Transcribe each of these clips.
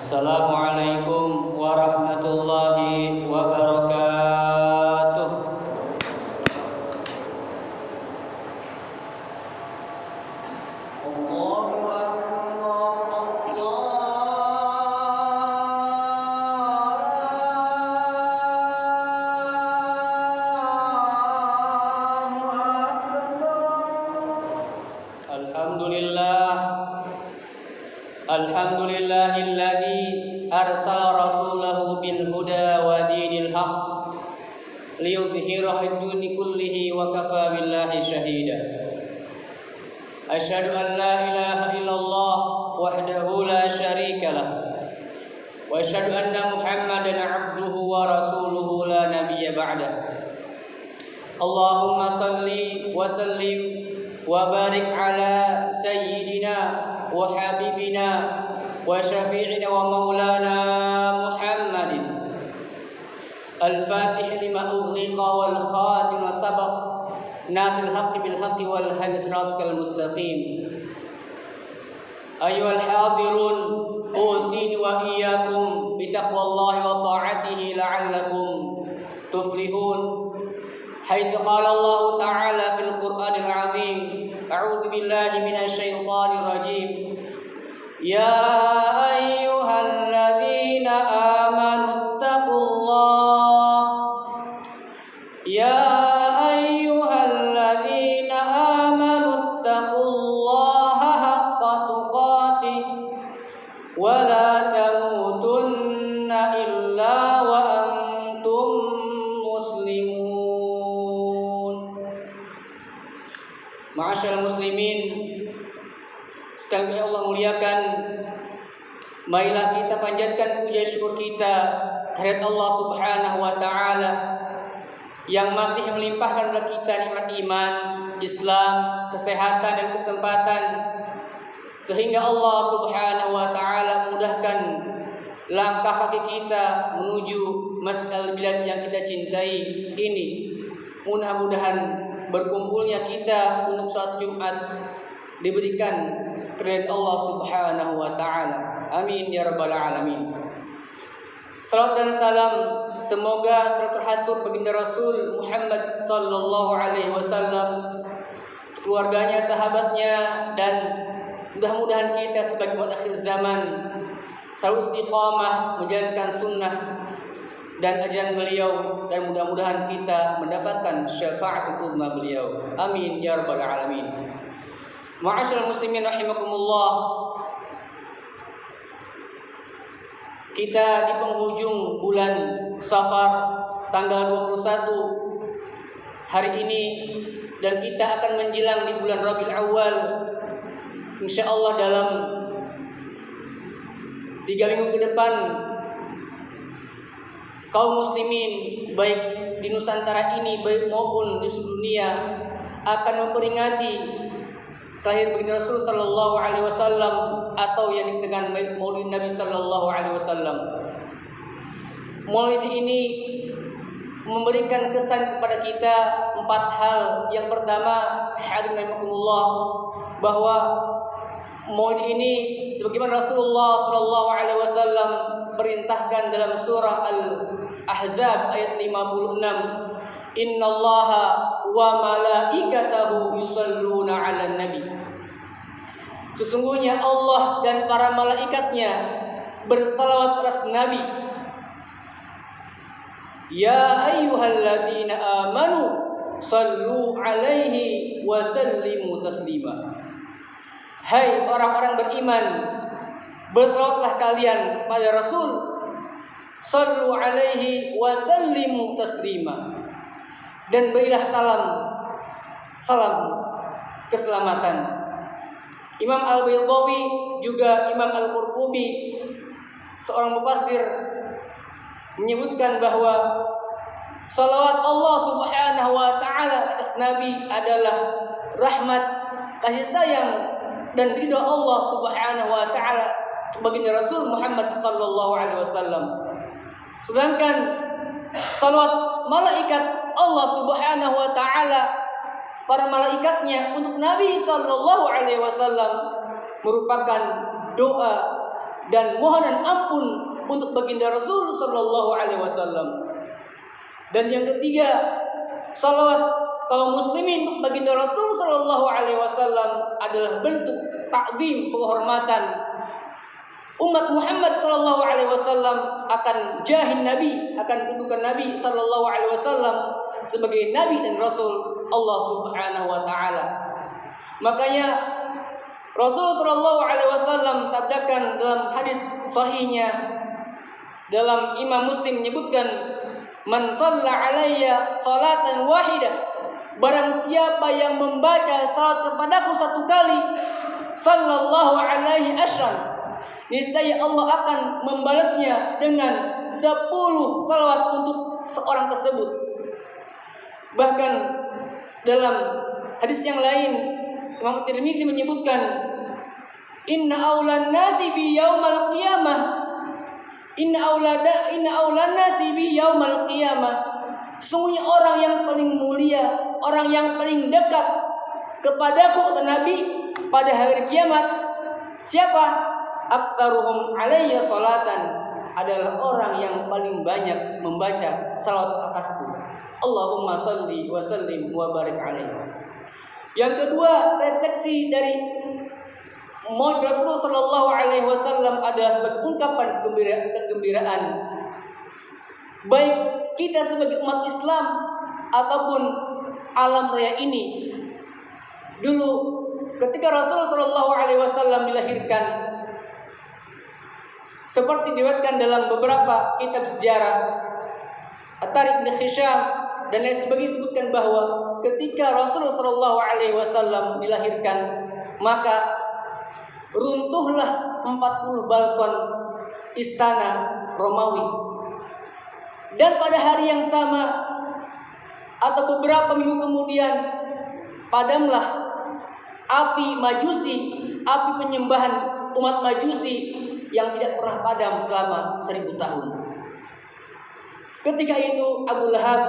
Assalamualaikum warahmatullahi wabarakatuh. Allahu Akbar, Alhamdulillahilladzi arsala rasulahu bil huda wa dinil haqq liyudhhirahu ad-dini kullihi wa kafa billahi shahida. Asyhadu an la ilaha illallah wahdahu la syarika lah wa asyhadu anna Muhammadan abduhu wa rasuluhu la nabiyya ba'dah. Allahumma salli wa sallim wa barik ala sayyidina wa habibina wa syafi'ina wa maulana Muhammadin al-fatih lima ughliqa wal khatim sabaq nasil haqqi bil haqqi wal hadi siratal mustaqim. Ayyuhal hadirun, usini wa iyyakum bi taqwallahi wa ta'atihi la'allakum tuflihun. حيث قال الله تعالى في القرآن العظيم: أعوذ بالله من الشيطان الرجيم يا أيها الذين آمنوا اتقوا الله يا أيها الذين آمنوا اتقوا الله حق تقاته ولا تموتن إلا وأنتم مسلمون. Ma'asyiral muslimin, sedang Allah muliakan, marilah kita panjatkan puja syukur kita kehadirat Allah Subhanahu wa taala yang masih melimpahkan kepada kita nikmat iman, Islam, kesehatan dan kesempatan, sehingga Allah Subhanahu wa taala mudahkan langkah kaki kita menuju masjidil bilad yang kita cintai ini. Mudah-mudahan berkumpulnya kita untuk salat Jumat diberikan keridhaan Allah Subhanahu wa taala. Amin ya rabbal alamin. Salam dan salam semoga selalu terhatur baginda Rasul Muhammad sallallahu alaihi wasallam, keluarganya, sahabatnya, dan mudah-mudahan kita sebagai umat akhir zaman selalu istiqamah menjalankan sunnah dan ajaran beliau, dan mudah-mudahan kita mendapatkan syafaatul uzma beliau. Amin ya rabbal alamin. Ma'asyiral muslimin rahimakumullah, kita di penghujung bulan Safar tanggal 21 hari ini, dan kita akan menjelang di bulan Rabiul Awal. Insyaallah dalam 3 minggu ke depan kaum muslimin baik di Nusantara ini baik maupun di seluruh dunia akan memperingati kelahiran baginda Rasul sallallahu alaihi wasallam, atau yang dengan Maulid Nabi sallallahu alaihi wasallam. Maulid ini memberikan kesan kepada kita 4 hal. Yang pertama, hadirin rahimakumullah, bahwa Maulid ini sebagaimana Rasulullah sallallahu alaihi wasallam perintahkan dalam surah Al-Ahzab ayat 56, innallaha wa malaikatahu yusalluna 'alan nabi. Sesungguhnya Allah dan para malaikatnya bersalawat atas Nabi. Ya ayyuhalladzina amanu sallu 'alaihi wa sallimu taslima. Hai orang-orang beriman, bersalawatlah kalian pada Rasul, sallu alaihi wa sallimu taslima, dan berilah salam keselamatan. Imam Al-Baydawi juga Imam Al-Qurtubi, seorang mufassir, menyebutkan bahwa salawat Allah Subhanahu wa taala atas Nabi adalah rahmat, kasih sayang, dan ridha Allah Subhanahu wa taala baginda Rasul Muhammad sallallahu alaihi wasallam. Sedangkan salawat malaikat Allah Subhanahu wa taala, para malaikatnya untuk Nabi sallallahu alaihi wasallam, merupakan doa dan mohonan ampun untuk baginda Rasul sallallahu alaihi wasallam. Dan yang ketiga, salawat kaum muslimin untuk baginda Rasul sallallahu alaihi wasallam adalah bentuk takzim, penghormatan umat Muhammad sallallahu alaihi wasallam akan jahin Nabi, akan kedudukan Nabi sallallahu alaihi wasallam sebagai nabi dan rasul Allah Subhanahu wa taala. Makanya Rasul sallallahu alaihi wasallam sabdakan dalam hadis sahihnya, dalam Imam Muslim menyebutkan, man shalla alayya salatan wahidah, barang siapa yang membaca salat kepadaku satu kali, sallallahu alaihi asyran, niscaya Allah akan membalasnya dengan 10 salawat untuk seorang tersebut. Bahkan dalam hadis yang lain, Imam Tirmidzi menyebutkan, inna aulan nasi bi yaumal qiyamah, inna aulan nasi bi yaumal qiyamah, sesungguhnya orang yang paling mulia, orang yang paling dekat kepadaku, kata Nabi, pada hari kiamat, siapa? Aktsaruhum alayya salatan, adalah orang yang paling banyak membaca salawat atasku. Allahumma shalli wa sallim wa barik alaihi. Yang kedua, refleksi dari Maulid Rasulullah sallallahu alaihi wasallam adalah sebagai ungkapan kegembiraan baik kita sebagai umat Islam ataupun alam raya ini. Dulu ketika Rasulullah sallallahu alaihi wasallam dilahirkan, seperti diriwayatkan dalam beberapa kitab sejarah, At-Tariq bin Hisham dan lain sebagainya, disebutkan bahwa ketika Rasulullah sallallahu alaihi wasallam dilahirkan, maka runtuhlah 40 balkon istana Romawi. Dan pada hari yang sama atau beberapa minggu kemudian, padamlah api Majusi, api penyembahan umat Majusi yang tidak pernah padam selama 1000 tahun. Ketika itu Abu Lahab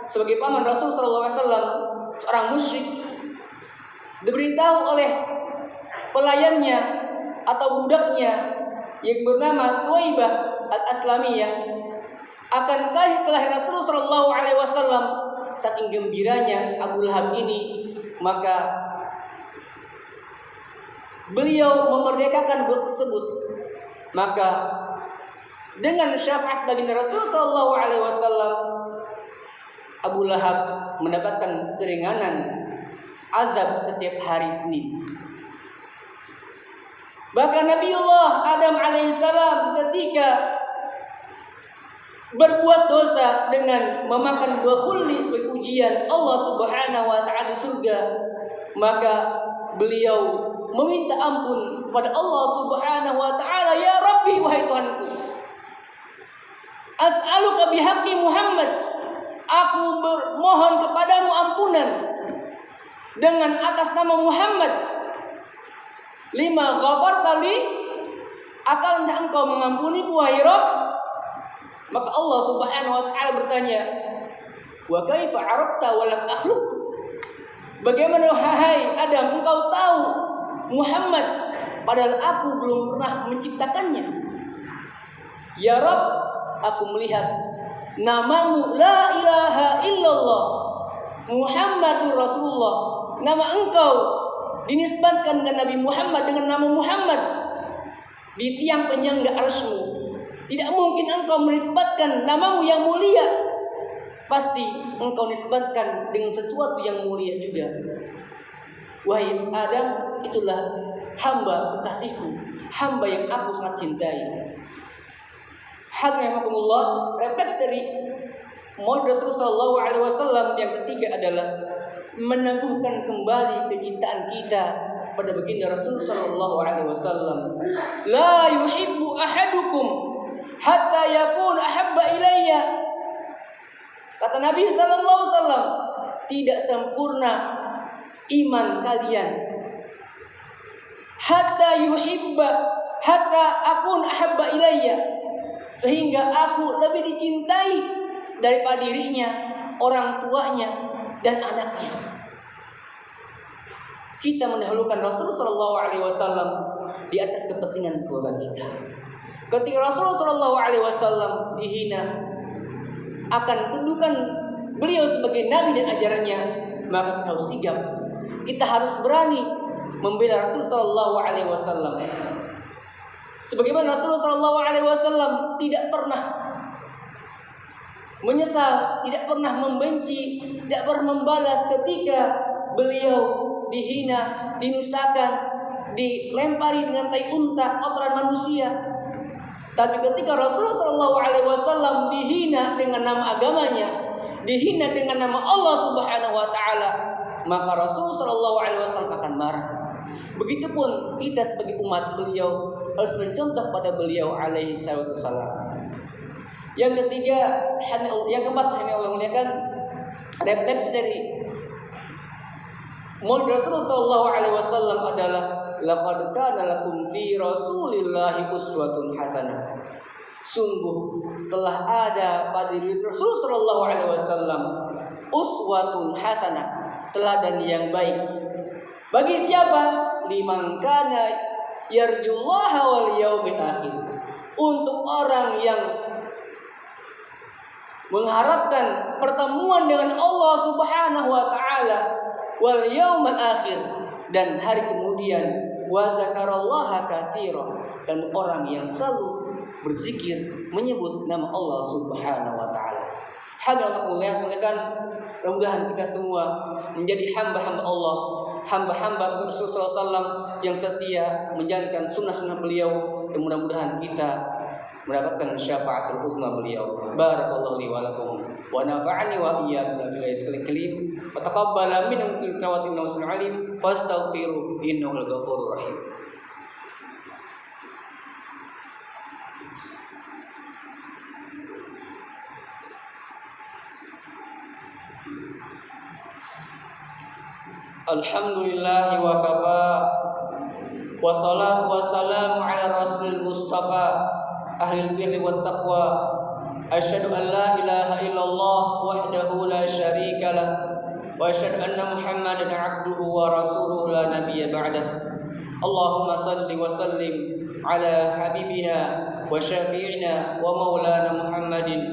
sebagai paman Rasul sallallahu alaihi wasallam, seorang musyrik, diberitahu oleh pelayannya atau budaknya yang bernama Thuwaibah al-Aslamiyah akan kelahiran Rasul sallallahu alaihi wasallam. Saking gembiranya Abu Lahab ini, maka beliau memerdekakan budak tersebut. Maka dengan syafaat baginda Rasul sallallahu alaihi wasallam, Abu Lahab mendapatkan keringanan azab setiap hari Senin. Bahkan Nabiullah Adam alaihissalam ketika berbuat dosa dengan memakan buah khuldi sebagai ujian Allah Subhanahu wa taala di surga, maka beliau meminta ampun kepada Allah Subhanahu wa taala, ya Rabbi, wahai Tuhanku, as'aluka bihaqqi Muhammad, aku bermohon kepadamu ampunan dengan atas nama Muhammad. Lima ghafarta li, akan engkau mengampuniku wahai Rabb? Maka Allah Subhanahu wa taala bertanya, wa kaifa arafta wa lam akhluq, bagaimana wahai Adam engkau tahu Muhammad padahal aku belum pernah menciptakannya? Ya Rabb, aku melihat namamu la ilaha illallah Muhammadur Rasulullah, nama engkau dinisbatkan dengan Nabi Muhammad, dengan nama Muhammad di tiang penyangga arsy-Mu. Tidak mungkin engkau menisbatkan namamu yang mulia, pasti engkau nisbatkan dengan sesuatu yang mulia juga. Wahai Adam, itulah hamba kekasihku, hamba yang aku sangat cintai. Hadirin rahimakumullah, refleks dari Maulid Rasulullah sallallahu alaihi wasallam yang ketiga adalah meneguhkan kembali kecintaan kita pada baginda Rasul sallallahu alaihi wasallam. La yuhibbu ahadukum hatta yakun ahabba ilayya. Kata Nabi sallallahu alaihi wasallam, tidak sempurna iman kalian hatta akun ahabba ilayya, sehingga aku lebih dicintai daripada dirinya, orang tuanya dan anaknya. Kita mendahulukan Rasul sallallahu alaihi wasallam di atas kepentingan keluarga kita. Ketika Rasulullah SAW dihina akan kedudukan beliau sebagai nabi dan ajarannya, maka kita harus sigap. Kita harus berani membela Rasulullah SAW. Sebagaimana Rasulullah SAW tidak pernah menyesal, tidak pernah membenci, tidak pernah membalas ketika beliau dihina, dinistakan, dilempari dengan tai unta, kotoran manusia. Tapi ketika Rasulullah SAW dihina dengan nama agamanya, dihina dengan nama Allah Subhanahu Wa Taala, maka Rasulullah SAW akan marah. Begitupun kita sebagai umat beliau harus mencontoh pada beliau alaihi wassalam. Yang ketiga, yang keempat, yang Allah muliakan, refleksi dari murid Rasulullah SAW adalah laqad kana lakum fi Rasulillahi uswatun hasanah. Sungguh telah ada pada diri Rasulullah SAW uswatun hasanah, teladan yang baik. Bagi siapa? Liman kana yarjullaha wal yaumil akhir. Untuk orang yang mengharapkan pertemuan dengan Allah Subhanahu wa taala wal yaumil akhir, dan hari kemudian, wa dzakarallaha katsira, dan orang yang selalu berzikir menyebut nama Allah Subhanahu wa taala. Hadirin muliakan, mudah-mudahan kita semua menjadi hamba-hamba Allah, hamba-hamba Rasulullah SAW yang setia menjalankan sunnah-sunnah beliau, dan mudah-mudahan kita mendapatkan syafaatul uzma beliau. Barakallahu li wa lakum wa nafa'ani wa iyyakum fil ayatil karim wa taqabbala minkum tilawati innahu sami'un alim fastaghfiru innahu al-ghafurur rahim. Alhamdulillah wa kafa wa salatu wa salamu ala rasulil mustafa ahlil birri wat taqwa. Asyhadu an la ilaha illallah wahdahu la syarika lah wa asyhadu anna Muhammadan abduhu wa rasuluhu la nabiyya ba'dah. Allahumma salli wa sallim ala habibina wa syafi'ina wa maulana Muhammadin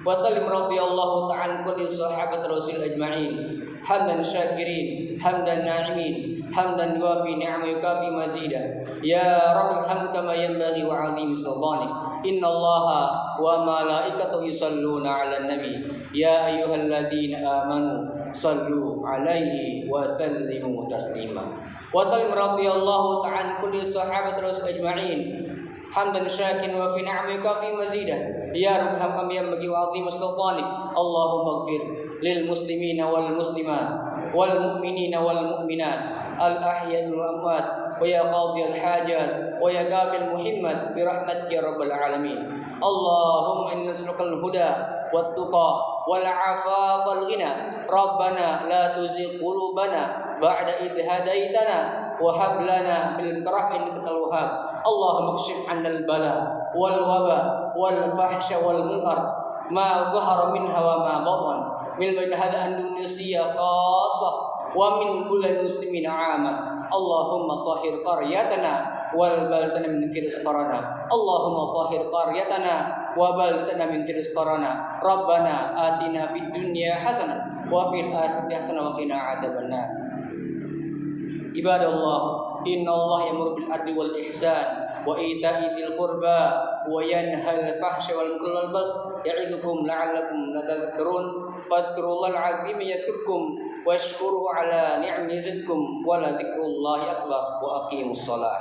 wa sallim radhiyallahu ta'ala kulli sahabat rasul ajma'in. Hamdan syakirin, hamdan na'imin, hamdan yuafi ni'ma yukafi mazida. Ya Rabbi hamd kama yanbaghi wa 'azimi sultanik. Inna Allaha wa malaikatahu yusalluna 'alan nabi. Ya ayyuhalladzina amanu sallu 'alaihi wa sallimu taslima. Wa sallim radhiyallahu ta'ala kulli sahabat rasul ajma'in. Hamdan syakirin wa fi ni'ma yukafi mazida. Ya Rabbi hamd kama yanbaghi wa 'azimi sultanik. Allahumma ighfir lil muslimina wal muslimat wal mu'minina wal mu'minat al ahya wal amwat wa ya qadhi al hajat wa ya kafil muhimmat bi rahmatika ya rabbal alamin. Allahumma inna nas'aluka al huda wat tuqa wal afaf wal ghina. Rabbana la tuzigh qulubana ba'da idh hadaitana wa hab lana min rahmatika al wahhab. Allahumma kshif 'anna al bala wal waba wal fahsya wal munkar ma dhahara minha wa ma batan min hadha Indonesia khassah wa min kulli muslimin 'amma. Allahumma tahhir qaryatana wal baladana min virus corona. Allahumma tahhir qaryatana wa baladana min virus corona. Rabbana atina fid dunya hasanah wa fil akhirati hasanah wa qina adzabannar. Ibadallah, innallaha ya'muru bil adli wal ihsan wa ita'i dzil qurba wa yanha 'anil fahsyi wal munkari wal baghi ya'idukum la'allakum tadhakkarun. Fadhkurullahal 'azim yadhkurkum washkuruhu 'ala ni'amihi yazidkum wa la dzikrullahi akbar wa aqimus shalah.